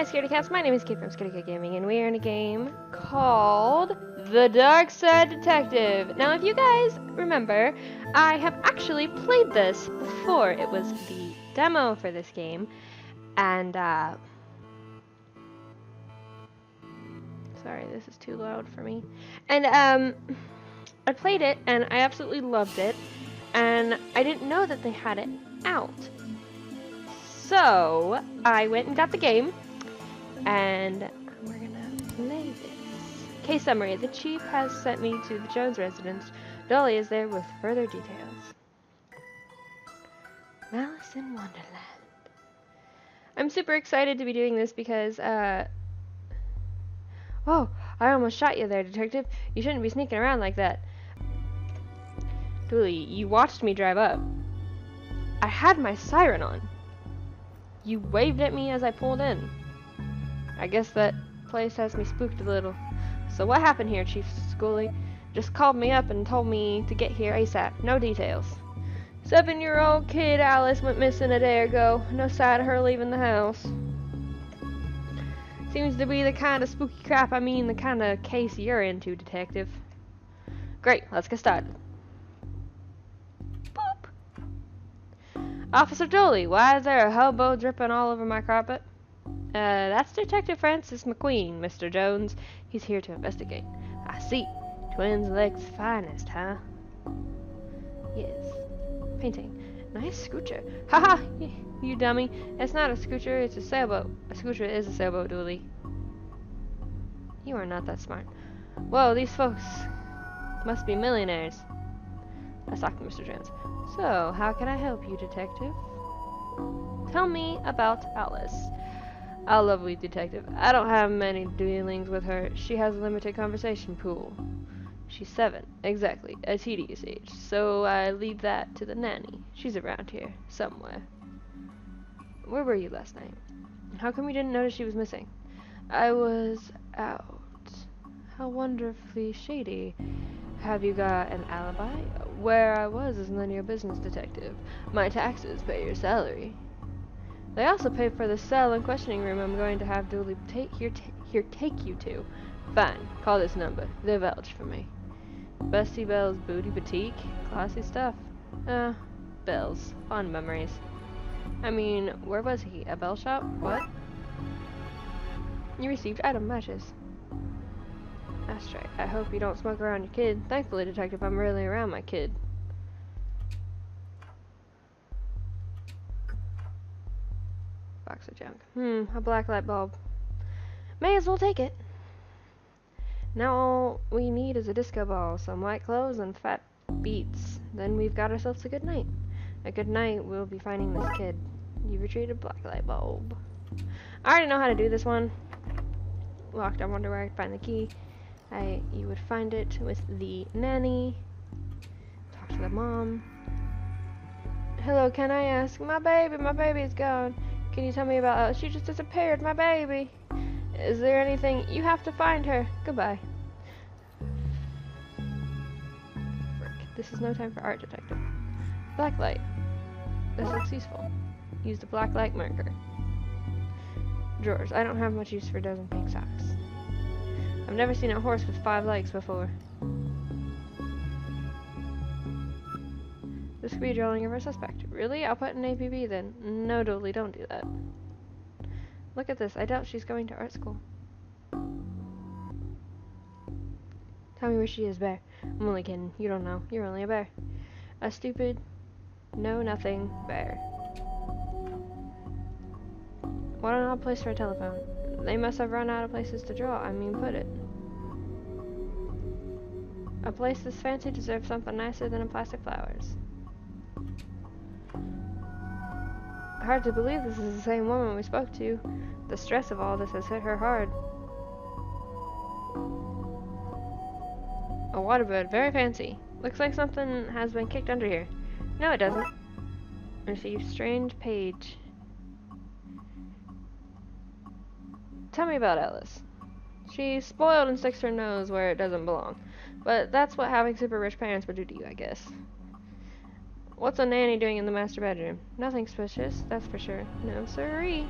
Hi, Scaredy Cats. My name is Kate from Scaredy Cat Gaming, and we are in a game called The Darkside Detective. Now, if you guys remember, I have actually played this before. It was the demo for this game, and, sorry, this is too loud for me. And, I played it, and I absolutely loved it, and I didn't know that they had it out. So, I went and got the game, and we're gonna play this. Case summary. The chief has sent me to the Jones residence. Dolly is there with further details. Malice in Wonderland. I'm super excited to be doing this because, whoa, I almost shot you there, detective. You shouldn't be sneaking around like that. Dooley, you watched me drive up. I had my siren on. You waved at me as I pulled in. I guess that place has me spooked a little. So what happened here, Chief Scully? Just called me up and told me to get here ASAP. No details. 7-year-old kid Alice went missing a day ago. No sign of her leaving the house. Seems to be the kind of spooky crap, I mean the kind of case you're into, detective. Great, let's get started. Boop! Officer Dooley, why is there a hobo dripping all over my carpet? That's Detective Francis McQueen, Mr. Jones. He's here to investigate. I see. Twins Lake's finest, huh? Yes. Painting. Nice scoocher. Haha, you dummy. It's not a scoocher, it's a sailboat. A scoocher is a sailboat, Dooley. You are not that smart. Whoa, these folks must be millionaires. I talked to Mr. Jones. So, how can I help you, detective? Tell me about Alice. A lovely detective. I don't have many dealings with her. She has a limited conversation pool. She's 7, exactly, a tedious age, so I leave that to the nanny. She's around here, somewhere. Where were you last night? How come you didn't notice she was missing? I was out. How wonderfully shady. Have you got an alibi? Where I was is none of your business, detective. My taxes pay your salary. They also pay for the cell and questioning room I'm going to have Dooley take you to. Fine, call this number. They vouch for me. Bessie Bell's Booty Boutique? Classy stuff. Bells. Fond memories. I mean, where was he? A bell shop? What? You received item matches. That's right. I hope you don't smoke around your kid. Thankfully, detective, I'm rarely around my kid. Box of junk. A black light bulb. May as well take it. Now all we need is a disco ball, some white clothes, and fat beats. Then we've got ourselves a good night. A good night, we'll be finding this kid. You retrieved a black light bulb. I already know how to do this one. Locked, I wonder where I can find the key. You would find it with the nanny. Talk to the mom. Hello, can I ask? My baby's gone. Can you tell me about Alice? She just disappeared, my baby. Is there anything? You have to find her. Goodbye. Frick. This is no time for art, detective. Black light. This looks useful. Use the black light marker. Drawers. I don't have much use for a dozen pink socks. I've never seen a horse with 5 legs before. This could be a drawing of our suspect. Really? I'll put an APB then. No, Dooley, don't do that. Look at this. I doubt she's going to art school. Tell me where she is, bear. I'm only kidding. You don't know. You're only a bear. A stupid, know-nothing bear. What an odd place for a telephone. They must have run out of places to draw. I mean, put it. A place this fancy deserves something nicer than a plastic flowers. Hard to believe this is the same woman we spoke to. The stress of all this has hit her hard. A waterbird, very fancy. Looks like something has been kicked under here. No, it doesn't. Received strange page. Tell me about Alice. She's spoiled and sticks her nose where it doesn't belong. But that's what having super rich parents would do to you, I guess. What's a nanny doing in the master bedroom? Nothing suspicious, that's for sure. No siree.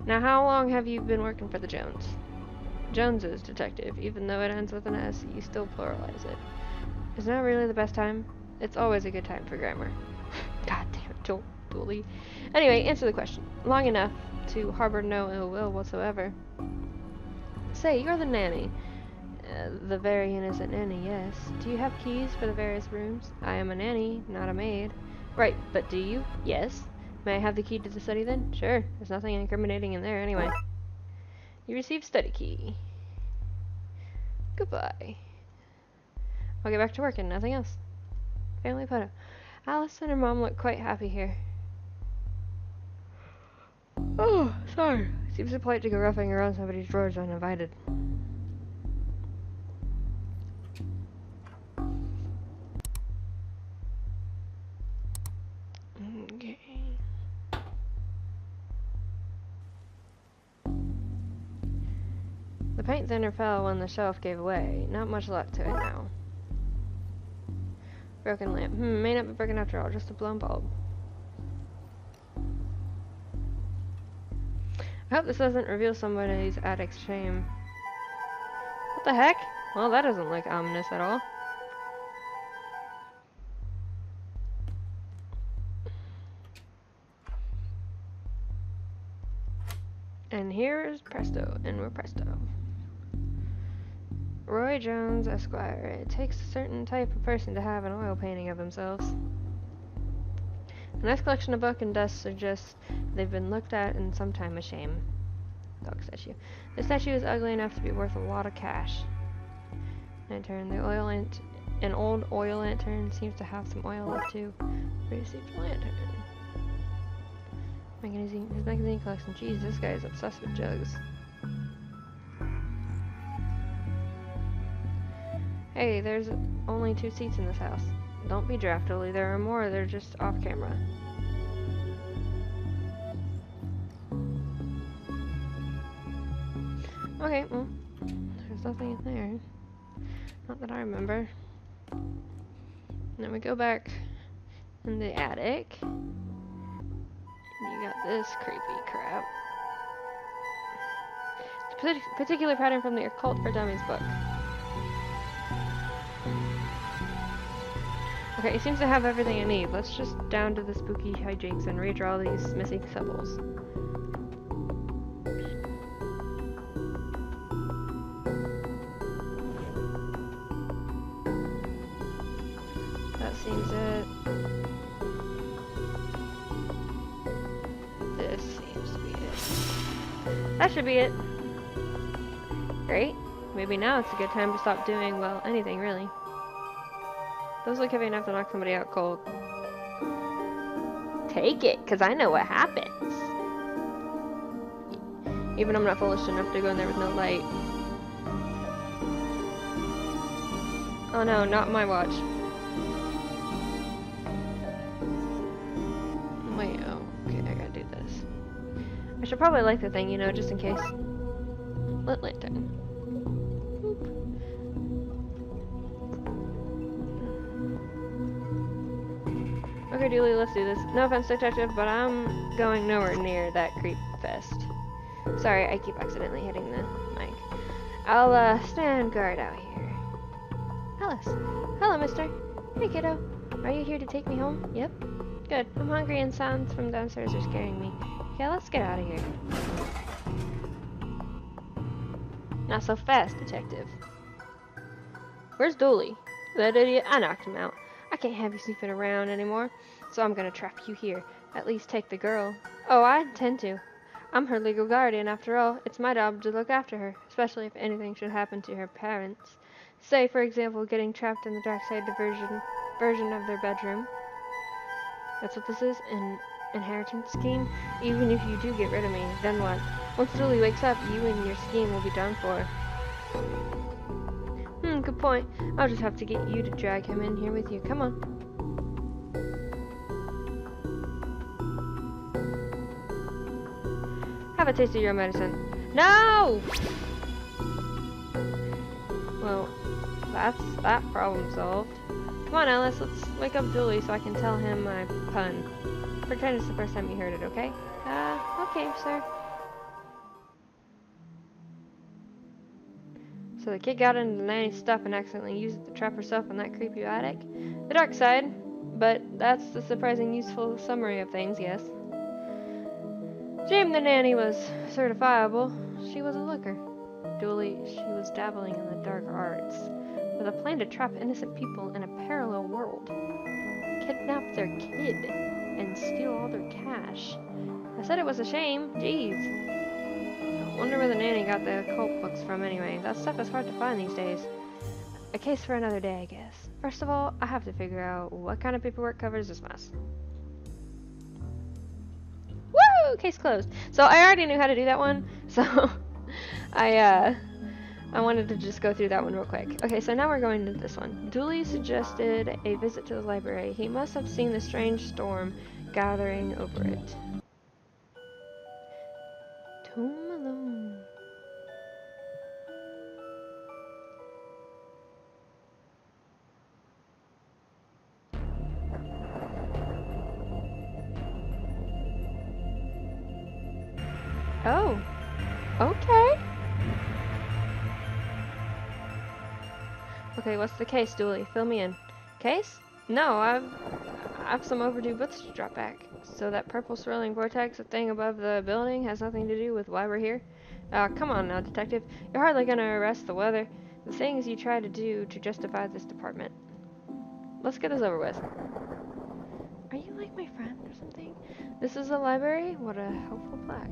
Now, how long have you been working for the Jones? Joneses, detective. Even though it ends with an S, you still pluralize it. Is that really the best time? It's always a good time for grammar. God damn it, Dooley. Anyway, answer the question. Long enough to harbor no ill will whatsoever. Say, you're the nanny. The very innocent nanny, yes. Do you have keys for the various rooms? I am a nanny, not a maid. Right, but do you? Yes. May I have the key to the study then? Sure. There's nothing incriminating in there anyway. You received study key. Goodbye. I'll get back to work and nothing else. Family photo. Alice and her mom look quite happy here. Oh, sorry. Seems impolite to go roughing around somebody's drawers uninvited. Okay. The paint thinner fell when the shelf gave away. Not much left to it now. Broken lamp. May not be broken after all, just a blown bulb. I hope this doesn't reveal somebody's addict's shame. What the heck? Well, that doesn't look ominous at all. And here's Presto, and we're Presto. Roy Jones, Esquire. It takes a certain type of person to have an oil painting of themselves. A nice collection of book and dust suggests they've been looked at in some time with shame. Dog statue. The statue is ugly enough to be worth a lot of cash. Lantern. An old oil lantern seems to have some oil left too. Received lantern. His magazine collection. Jeez, this guy is obsessed with jugs. Hey, there's only 2 seats in this house. Don't be draftily. There are more. They're just off camera. Okay, well, there's nothing in there. Not that I remember. And then we go back in the attic. You got this creepy crap. It's a particular pattern from the Occult for Dummies book. Okay, he seems to have everything I need. Let's just down to the spooky hijinks and redraw these missing symbols. That seems it. This seems to be it. That should be it. Great. Maybe now it's a good time to stop doing, well, anything really. Those look heavy enough to knock somebody out cold. Take it, because I know what happens. Even I'm not foolish enough to go in there with no light. Oh no, not my watch. Wait, oh, okay, I gotta do this. I should probably light the thing, you know, just in case. Lit lantern. Okay, Dooley, let's do this. No offense, detective, but I'm going nowhere near that creep fest. Sorry, I keep accidentally hitting the mic. I'll, stand guard out here. Alice. Hello, mister. Hey, kiddo. Are you here to take me home? Yep. Good. I'm hungry and sounds from downstairs are scaring me. Yeah, let's get out of here. Not so fast, detective. Where's Dooley? That idiot. I knocked him out. I can't have you snooping around anymore, so I'm gonna trap you here. At least take the girl. Oh, I intend to. I'm her legal guardian, after all. It's my job to look after her, especially if anything should happen to her parents. Say, for example, getting trapped in the Darkside version of their bedroom. That's what this is? An inheritance scheme? Even if you do get rid of me, then what? Once Dooley wakes up, you and your scheme will be done for. Good point. I'll just have to get you to drag him in here with you. Come on. Have a taste of your medicine. No! Well, that's that problem solved. Come on, Alice, let's wake up Dooley so I can tell him my pun. Pretend it's the first time you heard it, okay? Okay, sir. So the kid got into the nanny's stuff and accidentally used it to trap herself in that creepy attic. The dark side, but that's the surprising useful summary of things, yes. Shame the nanny was certifiable. She was a looker. Duly, she was dabbling in the dark arts, with a plan to trap innocent people in a parallel world. Kidnap their kid, and steal all their cash. I said it was a shame. Jeez. I wonder where the nanny got the occult books from anyway. That stuff is hard to find these days. A case for another day, I guess. First of all, I have to figure out what kind of paperwork covers this mess. Woo! Case closed. So I already knew how to do that one, so I wanted to just go through that one real quick. Okay, so now we're going to this one. Dooley suggested a visit to the library. He must have seen the strange storm gathering over it. Tomb alone. Oh, okay. Okay, what's the case, Dooley? Fill me in. Case? No, I've some overdue books to drop back. So that purple swirling vortex, the thing above the building, has nothing to do with why we're here? Come on now, detective. You're hardly gonna arrest the weather. The things you try to do to justify this department. Let's get this over with. Are you like my friend or something? This is a library? What a helpful plaque.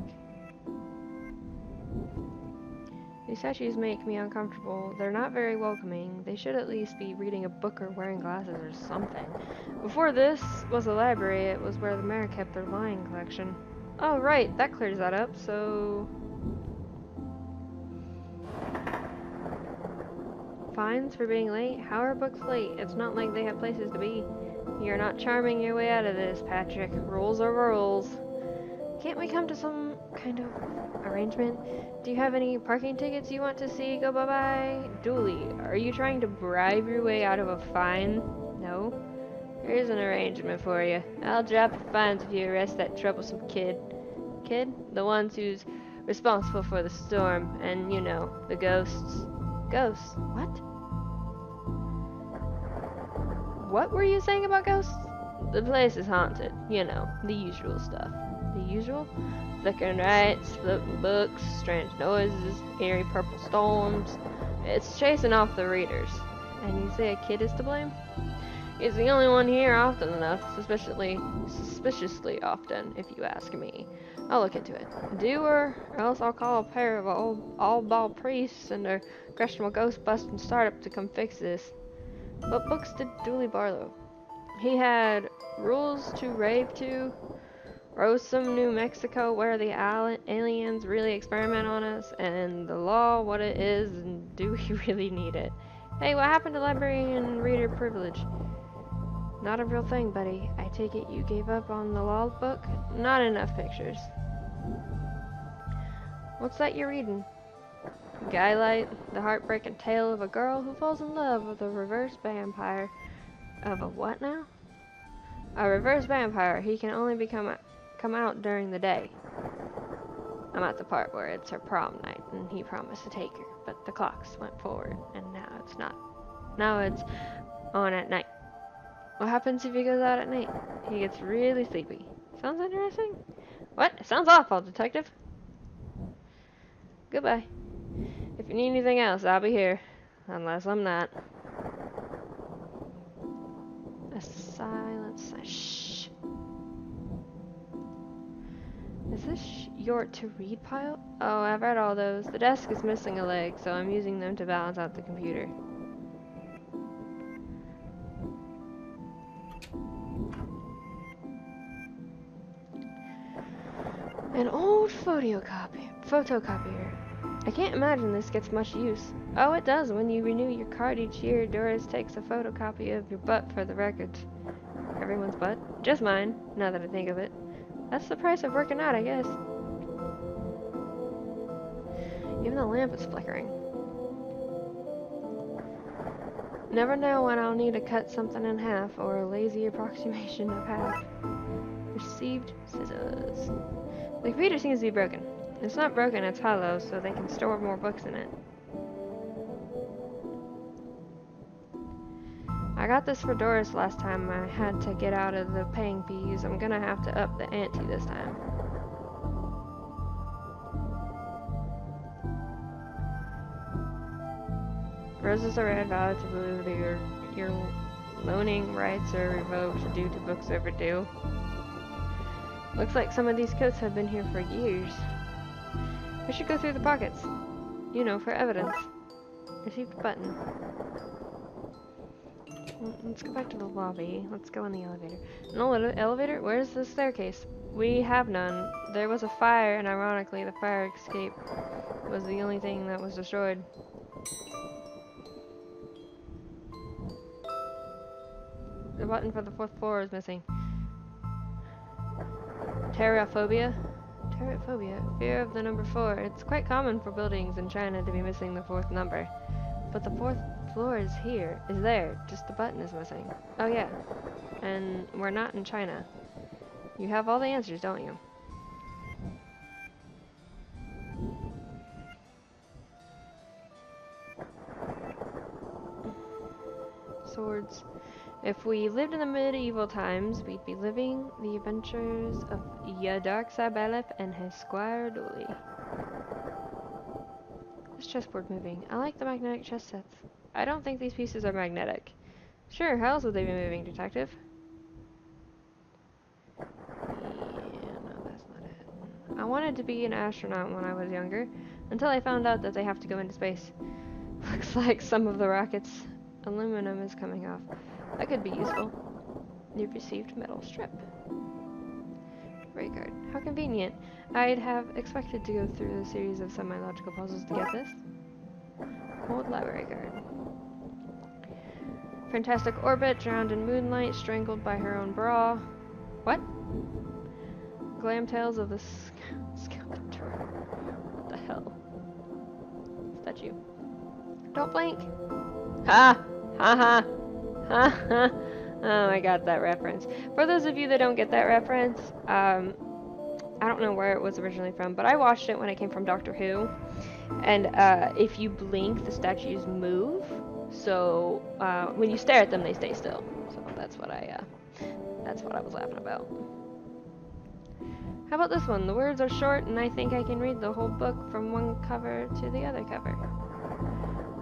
These statues make me uncomfortable. They're not very welcoming. They should at least be reading a book or wearing glasses or something. Before this was a library, it was where the mayor kept their lion collection. Oh, right, that clears that up, so... Fines for being late? How are books late? It's not like they have places to be. You're not charming your way out of this, Patrick. Rules are rules. Can't we come to some kind of arrangement? Do you have any parking tickets you want to see go bye-bye? Dooley, are you trying to bribe your way out of a fine? No? Here's an arrangement for you. I'll drop the fines if you arrest that troublesome kid. Kid? The ones who's responsible for the storm, and, you know, the ghosts. Ghosts? What? What were you saying about ghosts? The place is haunted. You know, the usual stuff. The usual? Flickering lights, floating books, strange noises, eerie purple storms. It's chasing off the readers. And you say a kid is to blame? He's the only one here often enough, suspiciously often, if you ask me. I'll look into it. Do or else I'll call a pair of all bald priests and their questionable ghost-busting startup to come fix this. What books did Dooley borrow? He had Rules to Rave to, Rosem, New Mexico, where the aliens really experiment on us, and the law, what it is, and do we really need it? Hey, what happened to librarian reader privilege? Not a real thing, buddy. I take it you gave up on the law book? Not enough pictures. What's that you're reading? Skylight, the heartbreaking tale of a girl who falls in love with a reverse vampire. Of a what now? A reverse vampire. He can only come out during the day. I'm at the part where it's her prom night, and he promised to take her, but the clocks went forward, and now it's not. Now it's on at night. What happens if he goes out at night? He gets really sleepy. Sounds interesting? What? It sounds awful, detective. Goodbye. If you need anything else, I'll be here. Unless I'm not. A silence. Shh. Is this your to-read pile? Oh, I've read all those. The desk is missing a leg, so I'm using them to balance out the computer. An old photocopier. I can't imagine this gets much use. Oh, it does. When you renew your card each year, Doris takes a photocopy of your butt for the records. Everyone's butt? Just mine, now that I think of it. That's the price of working out, I guess. Even the lamp is flickering. Never know when I'll need to cut something in half, or a lazy approximation of half. Received scissors. The computer seems to be broken. It's not broken, it's hollow, so they can store more books in it. I got this for Doris last time I had to get out of the paying fees. I'm gonna have to up the ante this time. Roses are red, violets are blue. Your loaning rights are revoked due to books overdue. Looks like some of these coats have been here for years. We should go through the pockets. You know, for evidence. Received button. Let's go back to the lobby. Let's go in the elevator. No elevator? Where's the staircase? We have none. There was a fire, and ironically, the fire escape was the only thing that was destroyed. The button for the 4th floor is missing. Terraphobia? Terraphobia? Fear of the number 4. It's quite common for buildings in China to be missing the 4th number. But the 4th floor is there. Just the button is missing. Oh yeah. And we're not in China. You have all the answers, don't you? Swords. If we lived in the medieval times, we'd be living the adventures of Darkside and his squire Dooley. This chessboard moving. I like the magnetic chess sets. I don't think these pieces are magnetic. Sure, how else would they be moving, detective? Yeah, no, that's not it. I wanted to be an astronaut when I was younger, until I found out that they have to go into space. Looks like some of the rocket's aluminum is coming off. That could be useful. You've received metal strip. Ray card. How convenient. I'd have expected to go through a series of semi-logical puzzles to get this. Old library card. Fantastic orbit, drowned in moonlight, strangled by her own bra. What? Glam tales of the sculptor. What the hell? Statue. Don't blink. Ha! Ha ha! Ha ha! Oh, I got that reference. For those of you that don't get that reference, I don't know where it was originally from, but I watched it when it came from Doctor Who. And if you blink, the statues move. So when you stare at them, they stay still. So that's what I was laughing about. How about this one? The words are short, and I think I can read the whole book from one cover to the other cover.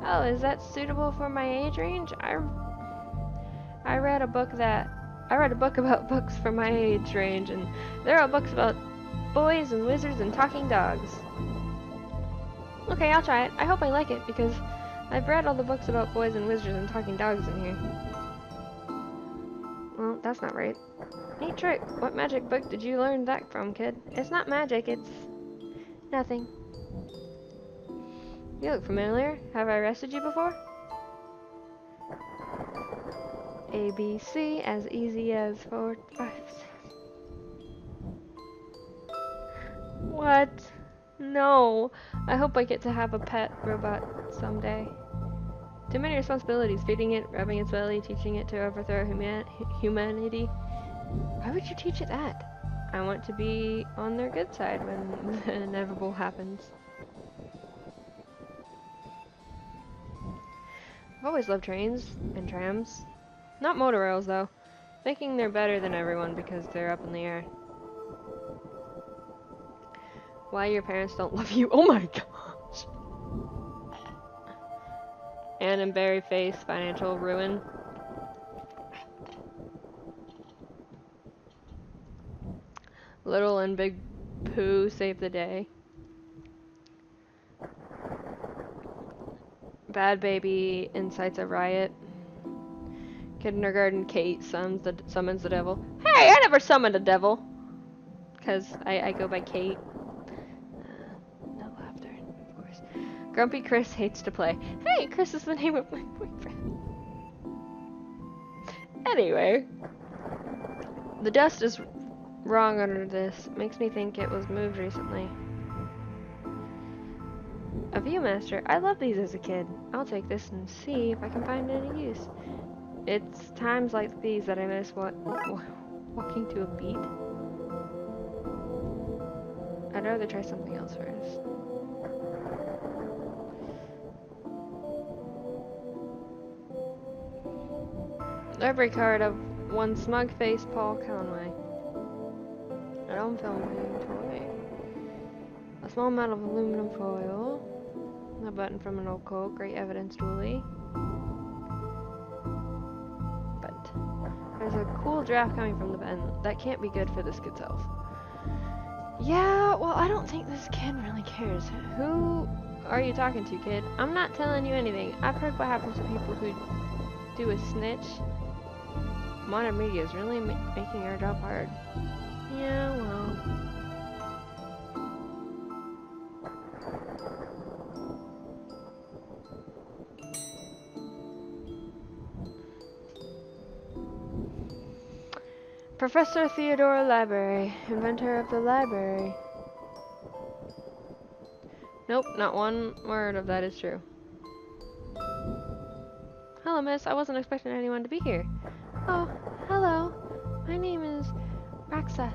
Oh, is that suitable for my age range? I read a book about books for my age range, and there are books about boys and wizards and talking dogs. Okay, I'll try it. I hope I like it, because I've read all the books about boys and wizards and talking dogs in here. Well, that's not right. Neat trick. What magic book did you learn that from, kid? It's not magic, it's nothing. You look familiar. Have I arrested you before? ABC, as easy as 4, 5, 6. What? No. I hope I get to have a pet robot someday. Too many responsibilities. Feeding it, rubbing its belly, teaching it to overthrow humanity. Why would you teach it that? I want to be on their good side when the inevitable happens. I've always loved trains and trams. Not monorails, though. Thinking they're better than everyone because they're up in the air. Why your parents don't love you? Oh my gosh! Anne and Barry face financial ruin. Little and Big Pooh save the day. Bad baby incites a riot. Kindergarten Kate summons the devil. Hey, I never summoned a devil! Because I go by Kate. No laughter, of course. Grumpy Chris hates to play. Hey, Chris is the name of my boyfriend. Anyway. The dust is wrong under this. Makes me think it was moved recently. A Viewmaster. I loved these as a kid. I'll take this and see if I can find any use. It's times like these that I miss walking to a beat. I'd rather try something else first. Library card of one smug-faced Paul Conway. An own film toy. A small amount of aluminum foil. A button from an old coat. Great evidence, Dooley. But there's a cool draft coming from the pen. That can't be good for this kid's health. Yeah, well, I don't think this kid really cares. Who are you talking to, kid? I'm not telling you anything. I've heard what happens to people who do a snitch. Modern media is really making our job hard. Yeah, well. Professor Theodore Library, inventor of the library. Nope, not one word of that is true. Hello, miss. I wasn't expecting anyone to be here. Oh, hello. My name is Raxa.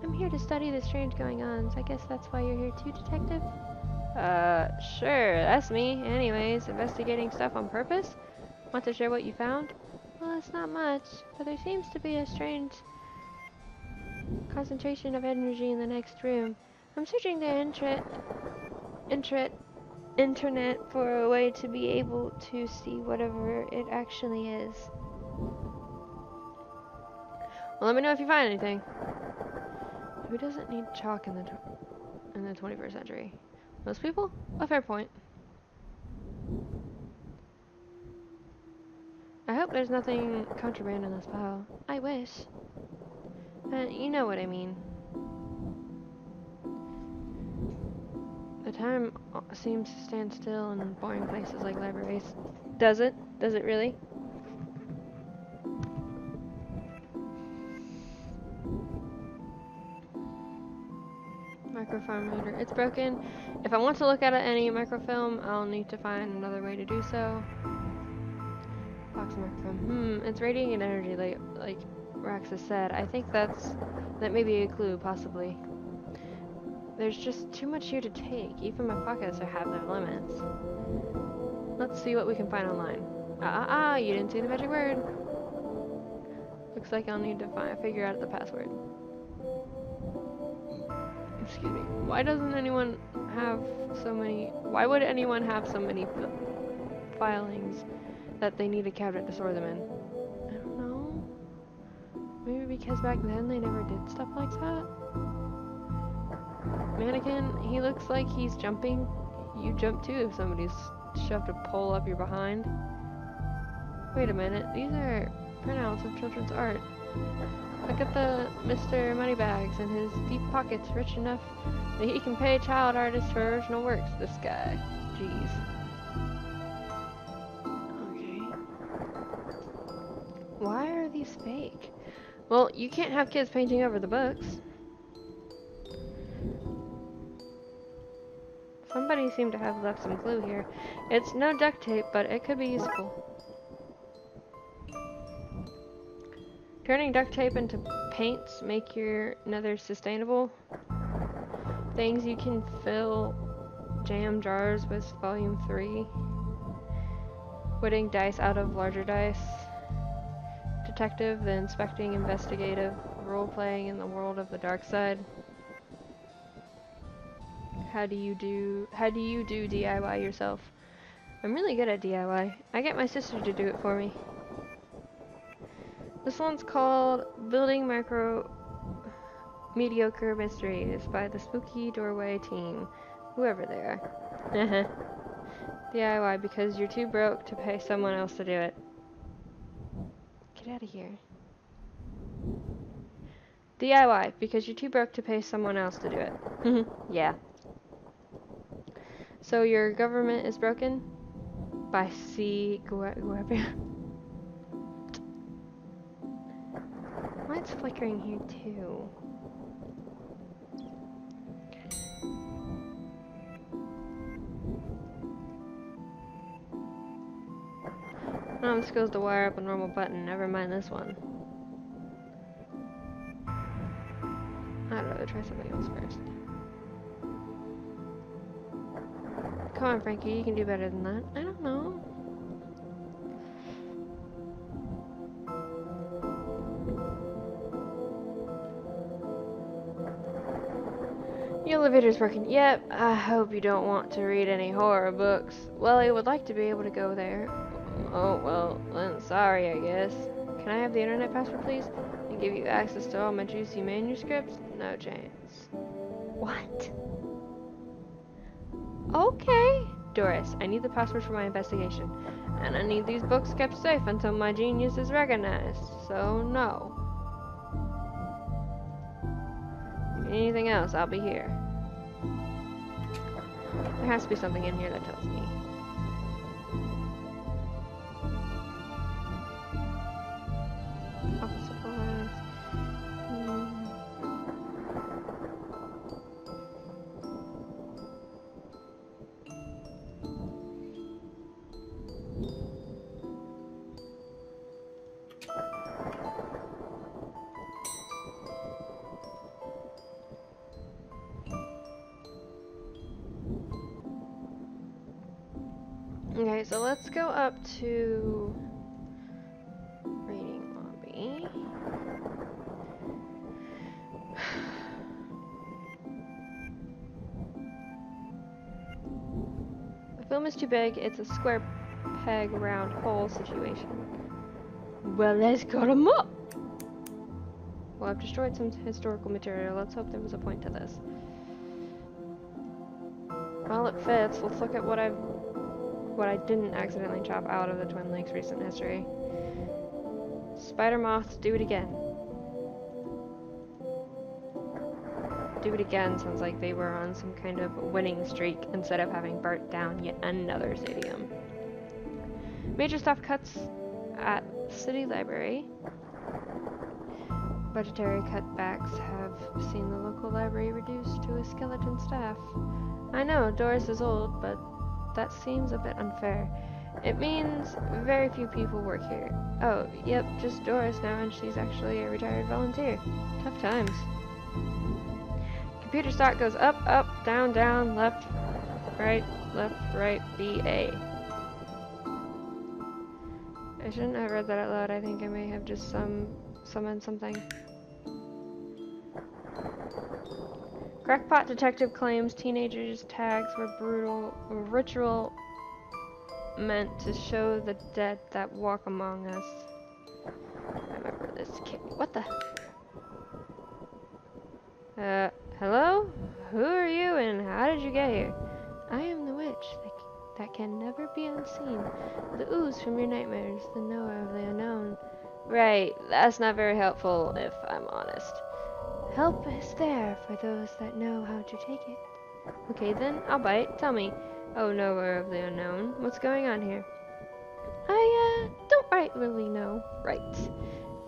I'm here to study the strange going-ons. I guess that's why you're here too, detective? Sure, that's me. Anyways, investigating stuff on purpose? Want to share what you found? Well, it's not much, but there seems to be a strange concentration of energy in the next room. I'm searching the internet for a way to be able to see whatever it actually is. Well, let me know if you find anything. Who doesn't need chalk in the 21st century? Most people? A fair point. I hope there's nothing contraband in this pile. I wish. You know what I mean. The time seems to stand still in boring places like libraries. Does it? Does it really? Microfilm reader. It's broken. If I want to look at any microfilm, I'll need to find another way to do so. Box of microfilm. It's radiating energy, like Raxa said. I think that may be a clue, possibly. There's just too much here to take. Even my pockets have their limits. Let's see what we can find online. You didn't see the magic word. Looks like I'll need to figure out the password. Excuse me. Why doesn't anyone have so many... Why would anyone have so many filings that they need a cabinet to store them in? I don't know. Maybe because back then they never did stuff like that? Mannequin, he looks like he's jumping. You jump too if somebody's shoved a pole up your behind. Wait a minute, these are printouts of children's art. Look at the Mr. Moneybags and his deep pockets, rich enough that he can pay child artists for original works. This guy. Jeez. Okay. Why are these fake? Well, you can't have kids painting over the books. Somebody seemed to have left some glue here. It's no duct tape, but it could be useful. Turning duct tape into paints make your nether sustainable. Things you can fill jam jars with volume 3. Whitting dice out of larger dice. Detective, the inspecting, investigative, role-playing in the world of the Darkside. How do you do DIY yourself? I'm really good at DIY. I get my sister to do it for me. This one's called Building Mediocre Mysteries by the Spooky Doorway team. Whoever they are. DIY because you're too broke to pay someone else to do it. Get out of here. DIY because you're too broke to pay someone else to do it. Yeah. So your government is broken? By C. Guevara. Light's flickering here too. This goes to wire up a normal button, never mind this one. I'd rather try something else first. Come on, Frankie, you can do better than that. I don't know. Elevator's working. Yep, I hope you don't want to read any horror books. Well, I would like to be able to go there. Oh, well, then sorry, I guess. Can I have the internet password, please? And give you access to all my juicy manuscripts? No chance. What? Okay. Doris, I need the password for my investigation. And I need these books kept safe until my genius is recognized. So, no. If you need anything else, I'll be here. There has to be something in here that tells me. Office supplies. Okay, so let's go up to reading lobby. The film is too big. It's a square peg round hole situation. Well, let's cut 'em up. Well, I've destroyed some historical material. Let's hope there was a point to this. Well, it fits. Let's look at what I didn't accidentally chop out of the Twin Lakes recent history. Spider moths, do it again. Do it again sounds like they were on some kind of winning streak instead of having burnt down yet another stadium. Major staff cuts at City Library. Budgetary cutbacks have seen the local library reduced to a skeleton staff. I know, Doris is old, but that seems a bit unfair. It means very few people work here. Oh, yep, just Doris now, and she's actually a retired volunteer. Tough times. Computer stock goes up, up, down, down, left, right, BA. I shouldn't have read that out loud. I think I may have just summoned something. Crackpot detective claims teenagers' tags were brutal, ritual meant to show the dead that walk among us. I remember this kid. What the? Hello? Who are you and how did you get here? I am the witch that can never be unseen. The ooze from your nightmares, the knower of the unknown. Right, that's not very helpful if I'm honest. Help is there for those that know how to take it. Okay then, I'll bite. Tell me, oh knower of the unknown, what's going on here? I, don't really know. Right.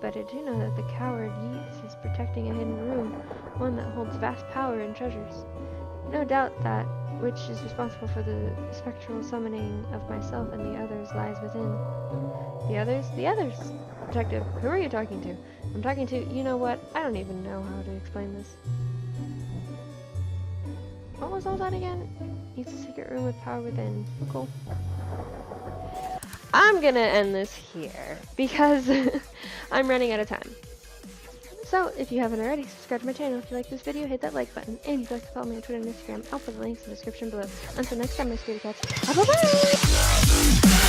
But I do know that the coward Yeast is protecting a hidden room, one that holds vast power and treasures. No doubt that which is responsible for the spectral summoning of myself and the others lies within. The others? The others! Detective, who are you talking to? I'm talking to, you know what? I don't even know how to explain this. What was all that again? It's a secret room with power within. Cool. I'm gonna end this here because I'm running out of time. So, if you haven't already, subscribe to my channel. If you like this video, hit that like button. And if you'd like to follow me on Twitter and Instagram, I'll put the links in the description below. Until next time, my scaredy cats. Bye-bye!